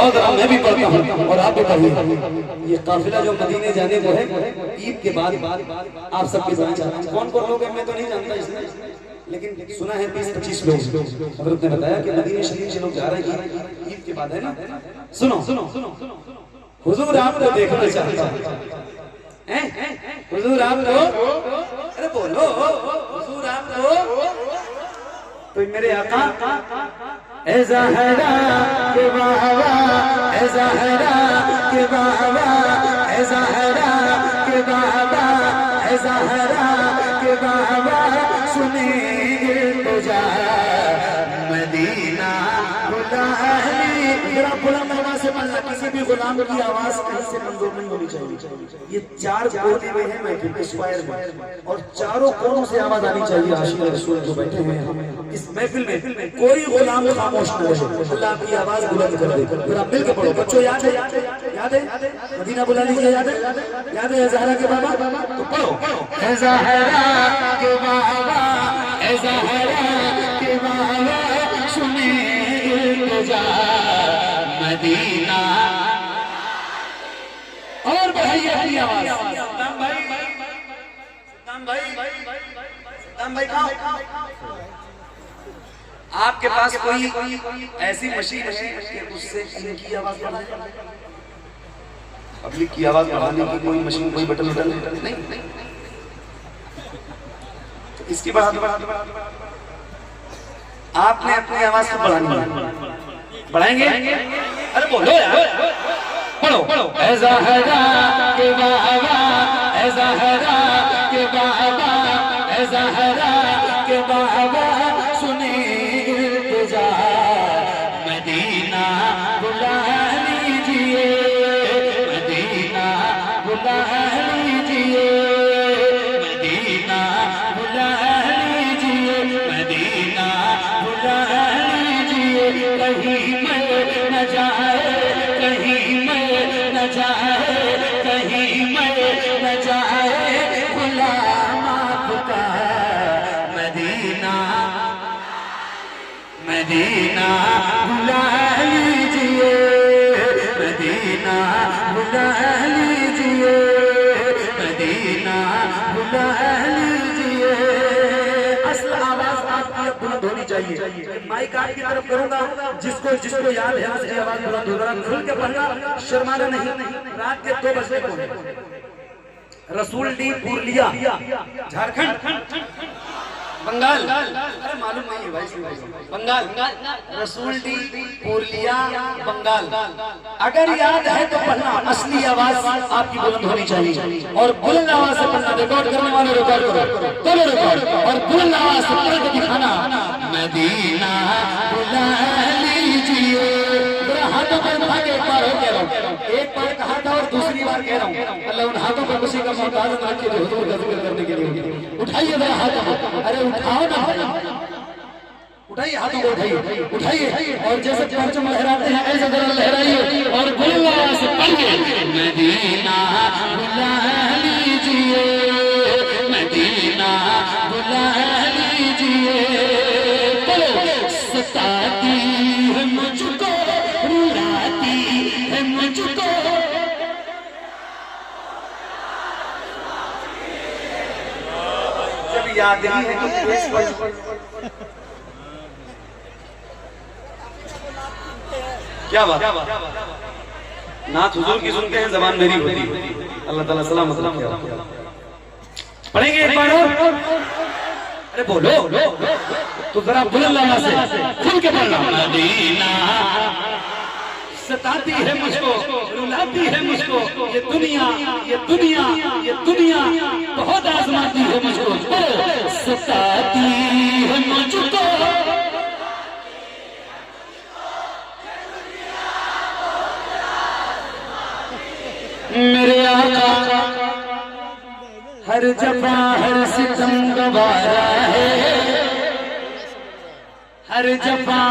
पढ़ाओ जरा, मैं भी पढ़ता हूँ और आप भी पढ़िए। ये काफिला जो मदीने जाने को है ईद के बाद आप सबके दुआ चाहता हूँ। कौन कौन लोग हैं मैं तो नहीं जानता इसमें, लेकिन सुना है 20-25 लोग हजरत ने बताया कि मदीने शरीफ से लोग जा रहे हैं ईद के बाद, है ना। सुनो हुजूर आपको देखना चाहता हूँ, हुजूर आपको, अरे बोलो हुजूर आपको, तो मेरे आका ए ज़हरा के बाबा, ए ज़हरा के बाबा, ए ज़हरा के बाबा, ए ज़हरा के बाबा, सुने तुझा मदीना बुलानी। जरा बुलंद आवाज से बोलना, किसी भी गुलाम की आवाज कहीं से कमजोर नहीं होनी चाहिए। ये 4 कोने में है महफिल स्क्वायर में, और चारों कोनों से आवाज आनी चाहिए। आशिक रसूल जो बैठे हुए हैं इस महफिल में, कोई गुलाम खामोश न रहे। अल्लाह की आवाज बुलंद कर दे। फिर आप मिलकर पढ़ो बच्चों, याद है याद है, मदीना बुला लीजिए, याद है ज़हरा के बाबा, तो पढ़ो ए ज़हरा के बाबा, ए ज़हरा के बाबा, सुने तुझा मदीना। और बढ़ाइए अपनी आवाज। सद्दाम भाई आपके पास कोई ऐसी मशीन है कि उससे इनकी आवाज बढ़ाए? पब्लिक की आवाज बढ़ाने की कोई मशीन, कोई बटन नहीं? तो इसकी बढ़ा दो। आपने अपनी आवाज को बढ़ानी है, बढ़ाएंगे? अरे बोलो यार, पढ़ो ए ज़हरा के बाबा, ए ज़हरा के बाबा, ए ज़हरा के बाबा, सुने तुझा मदीना बुला लीजिए, मदीना बुला लीजिए, मदीना बुला लीजिए, मदीना बुला लीजिए। कहीं मैं न जाए, कहीं मैं न जाए, कहीं मैं न जाए, गुलाम आपका मदीना, मदीना बुला लीजिए, मदीना बुला लीजिए, मदीना बुला लीजिए। असल आवाज आपकी बुलंद होनी चाहिए। माइक आपकी तरफ करूंगा, जिसको याद है उसकी आवाज बुलंद होगा। खुल के पढ़ना, शर्माना नहीं। रात के 2 बजे को रसूल डी पुरलिया, झारखंड, बंगाल, अरे मालूम नहीं है भाई, बंगाल, रसूल डी पुरलिया, बंगाल। अगर याद है तो पढ़ना, असली आवाज आपकी बुलंद होनी चाहिए, और बुलंद आवाज से पढ़ना। रिकॉर्ड करने वाले रिकॉर्ड करो, चलो रिकॉर्ड, और बुलंद आवाज से पढ़ के दिखाना। मदीना बुला लीजिए। हाथों पर उठा के एक बार हो कह रहा हूँ, एक बार कहा था और दूसरी बार कह रहा हूँ। अल्लाह उन हाथों पर खुशी का मोहताज ना रखे जो हुजूर का जिक्र करने के लिए। उठाइए जरा हाथों को, अरे उठाओ ना भाई, उठाइए हाथों को, उठाइए, और जैसे परचम लहराते हैं ऐसे जरा लहराइए, और बुलंद आवाज से पढ़िए मदीना बुला लीजिए, मदीना बुला लीजिए। सताती है मुझको, रुलाती है मुझको, जब याद ही है तो क्या बात, नाथ हुजूर की सुनते हैं जबान मेरी होती है। अल्लाह ताला सलामत रखे। पढ़ेंगे एक बार और? अरे बोलो तो जरा बुलंद आवाज से खुल के पढ़ना। मदीना सताती है मुझको, रुलाती है मुझको, ये दुनिया, ये दुनिया, ये दुनिया बहुत आजमाती है मुझको, सताती है मुझको। मेरे आका हर जफा हर सितम गवारा है, हर जफा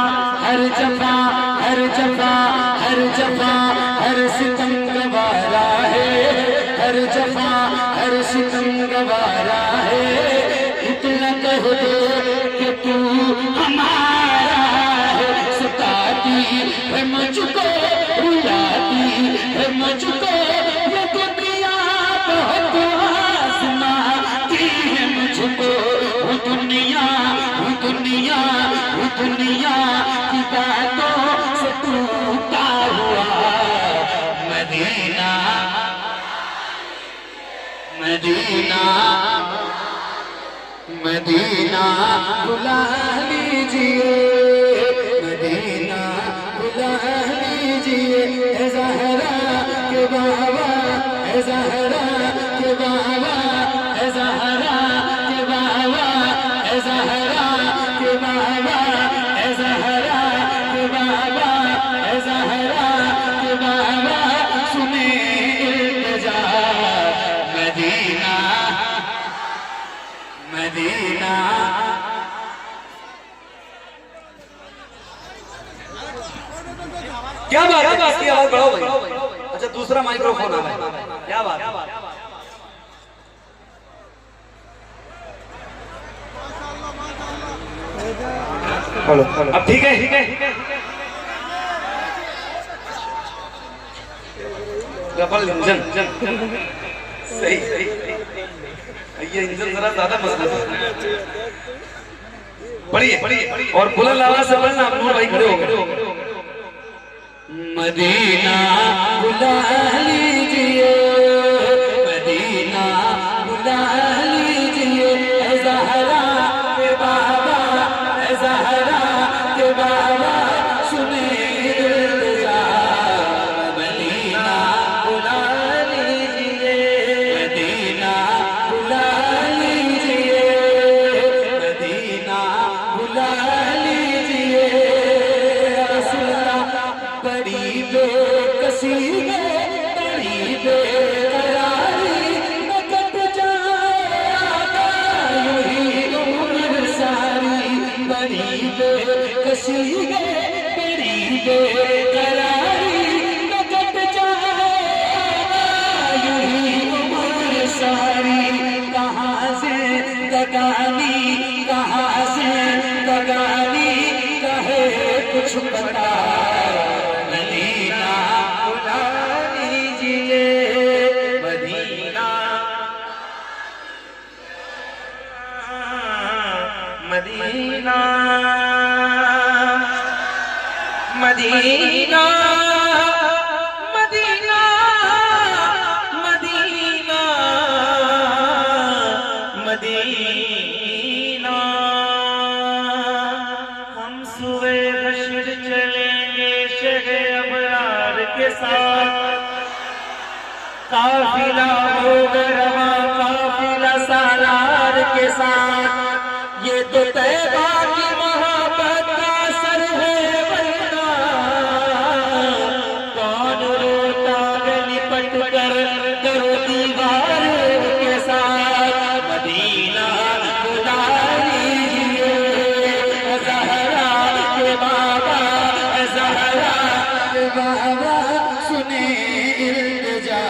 हर जफा हर जफा हर जफा हर सितम गवारा है, हर जफा हर सितम गवारा है। इतना कह दो कि तू हमारा है, सताती है मुझको रुलाती है मुझको ये दुनिया बहुत आजमाती है मुझको वो दुनिया की बातों से टूटा हुआ मदीना मदीना मदीना बुला लीजिए मदीना बुला लीजिए है ज़हरा के बाबा है ज़हरा के बाबा है ज़हरा के बाबा है ज़हरा के बाबा है ज़हरा के बाबा है ज़हरा के बाबा सुने इल्तिजा मदीना मदीना क्या बात है इसकी आवाज बढ़ाओ भाई। अच्छा दूसरा माइक्रोफोन आ रहा है, क्या बात है। हेलो अब ठीक है डबल इंजन सही ये इंजन जरा ज्यादा मजबूत है। पढ़िए और बुलंद आवाज से पढ़ना। नूर भाई खड़े हो गए। मदीना बुला लीजिए मदीना बुला लीजिए है ज़हरा के बाबा है ज़हरा के बाबा सुने इल्तिजा मदीना बुला लीजिए मदीना बुला लीजिए मदीना बुला लीजिए रसूला बड़ी बेकसी बड़ी बेकरारी न कट जाएगा यूं ही उम्र सारी बड़ी बेकसी बड़ी बेकरारी न कट जाएगा यूं ही उम्र सारी कहाँ से दगानी कहे कुछ पता Medina Medina Medina Medina Medina हम सुबह बशर चलेंगे शहे अबरार के साथ काफिला होगा रवा काफिला सालार के साथ ये तो तैबा की मोहब्बत का असर है वरना कौन रोता गली पट कर करो दीवार के साथ मदीना बुला लीजिए ज़हरा के बाबा ज़हरा के बाबा सुने इल्तिजा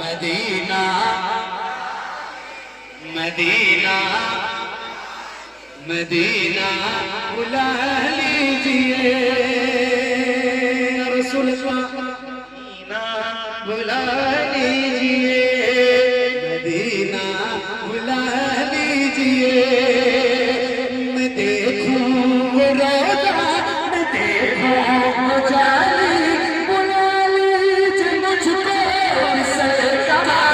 मदीना मदीना मदीना बुला लीजिए रसूल मदीना बुला लीजिए मदीना बुला लीजिए मैं देखूं रोज़ा मैं देखूं जाली बुला लीजिए मुझको सरकार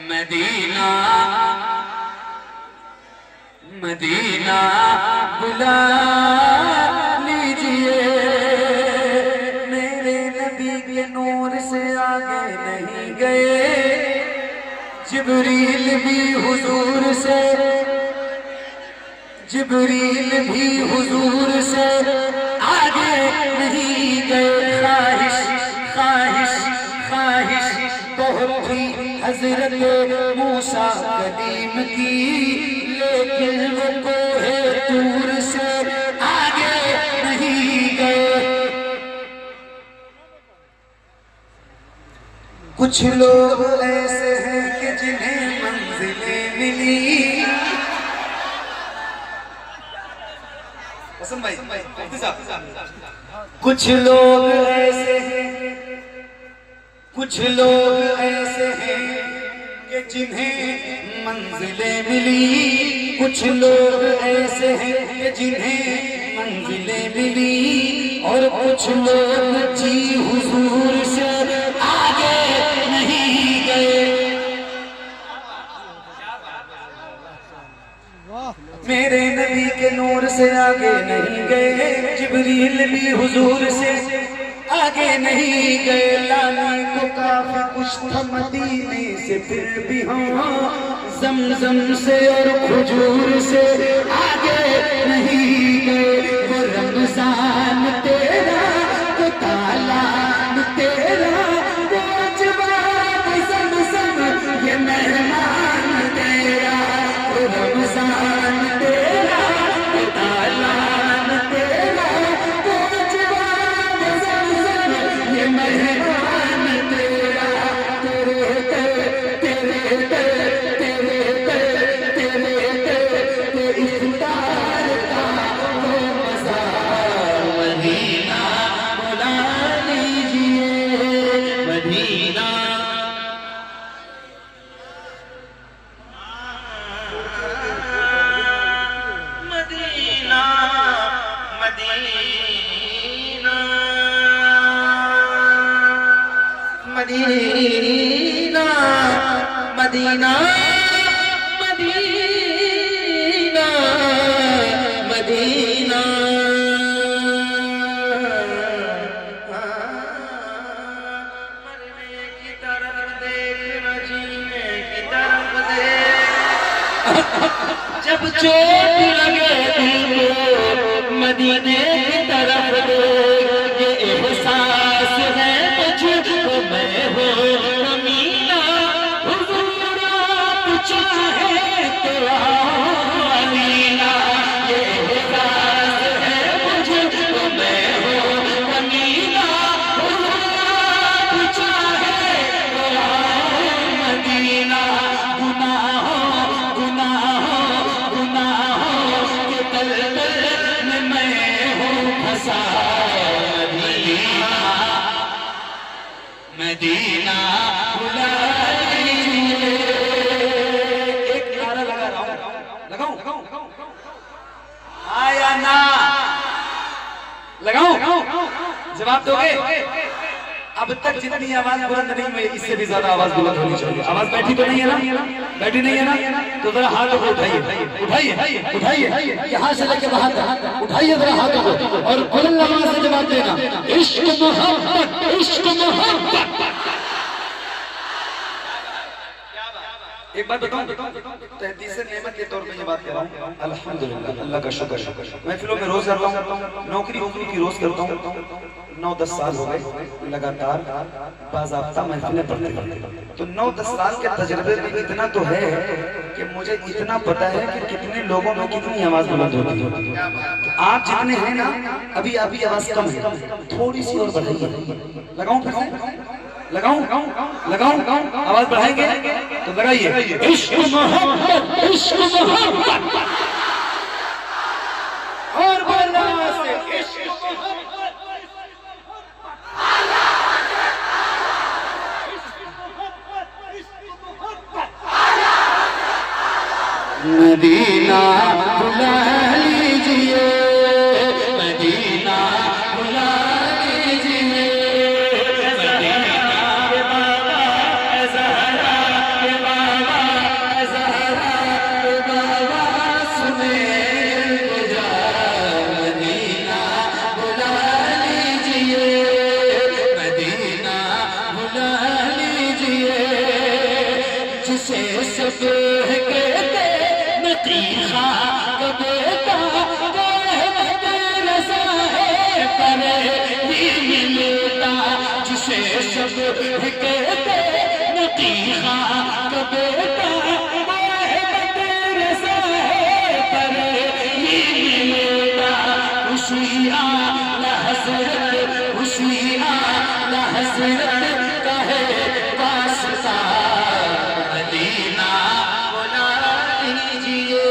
मदीना मदीना बुला लीजिए मेरे नबी के नूर से आगे नहीं गए जिब्रील भी हुजूर से जिब्रील भी हुजूर से आगे नहीं गए। ख्वाहिश ख्वाहिश ख्वाहिश बहुत थी हजरत मूसा कलीम की, लेकिन वो कोहे तूर से आगे नहीं गए। कुछ लोग ऐसे हैं कि जिन्हें मंजिलें मिली। भाई, कुछ लोग ऐसे हैं, कुछ लोग ऐसे हैं कि जिन्हें मंजिलें मिली। कुछ लोग ऐसे हैं कि जिन्हें मंजिलें मिली, और कुछ लोग जी हुजूर से आगे नहीं गए। मेरे नबी के नूर से आगे नहीं गए, जिब्रील भी हुजूर से आगे नहीं गए। लाने को काफी कुछ था मदीने से, फिर भी हम ज़मज़म से और खजूर से आगे नहीं गए। वो रमज़ान तेरा, वो तालाब तेरा, वो जवाब ज़मज़म ये मेहमान तेरा। वो रमज़ान तेरा, वो तालाब तेरा, वो जवाब ज़मज़म ये मेहमान तेरा। तेरे तेरे तेरे तेरे तेरे तेरे इफ्तार का वो मज़ा मदीना बुला लीजिए। Medina Medina Medina Medina Medina Medina मरने की तरफ देख, जीने की तरफ देख। जब चोट लगे दिल को मदीने की तरफ देख। ये एहसास है मुझको मैं हो मीना, हुजूर आप चाहे तो आमीना। ये एहसास है मुझको मैं हो मीना, हुजूर आप चाहे तो मदीना। गुनाहों गुनाहों गुनाहों के दलदल में मैं हूँ फंसा। मदीना बुला लीजिए। एक नारा लगा रहा हूं, लगाऊं आया ना लगाऊं? जवाब दोगे? अब तक जितनी आवाज बुलंद नहीं हुई, इससे भी ज्यादा आवाज बुलंद होनी चाहिए। आवाज बैठी तो नहीं है ना? बैठी नहीं है ना? तो जरा हाथों को उठाइए, उठाइए, उठाइए, यहाँ से लेके वहां तक उठाइए जरा हाथों को, और बुलंद आवाज से जवाब देना। इश्क मोहब्बत, इश्क मोहब्बत। एक बात बताऊं, तहदीस नेमत के तौर पे ये बात कह रहा हूँ। अल्हम्दुलिल्लाह, अल्लाह का शुक्र। महफिलों में रोज करता हूँ, नौकरी की रोज करता हूँ। 9-10 साल हो गए लगातार बाज़ाब्ता महफिलें पढ़ते। तो 9-10 साल के तजर्बे में इतना तो है कि मुझे इतना पता है कि कितने लोगों में कितनी आवाज बुलंद होती है। आप जितने हैं ना, अभी आपकी आवाज कम है, थोड़ी सी और बढ़ाइए। लगाऊं फिर से? लगाऊं लगाऊं आवाज बढ़ाएंगे तो लगाइए। इश्क मोहब्बत, इश्क मोहब्बत, और बोलना से इश्क मोहब्बत। मदीना बुला लीजिए, मदीना बुला लीजिए। मदीना के बाबा ज़हरा के बाबा, ज़हरा के बाबा सुने जा। मदीना बुला लीजिए, मदीना बुला लीजिए। जिसे सब तीखा तो बेटा रज़ा है पर कहते नकीहा का बेटा मदरसा है पर ये मेरा खुशियाँ हसरत खुशियाँ हसरत का है वास्ता मदीना बुला लीजिए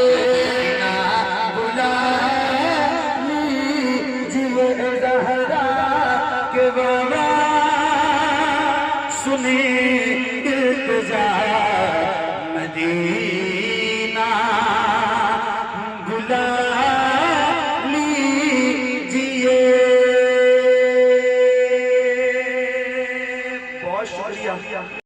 बुला लीजिए ज़हरा के बाबा सुने इल्तिजा मदीना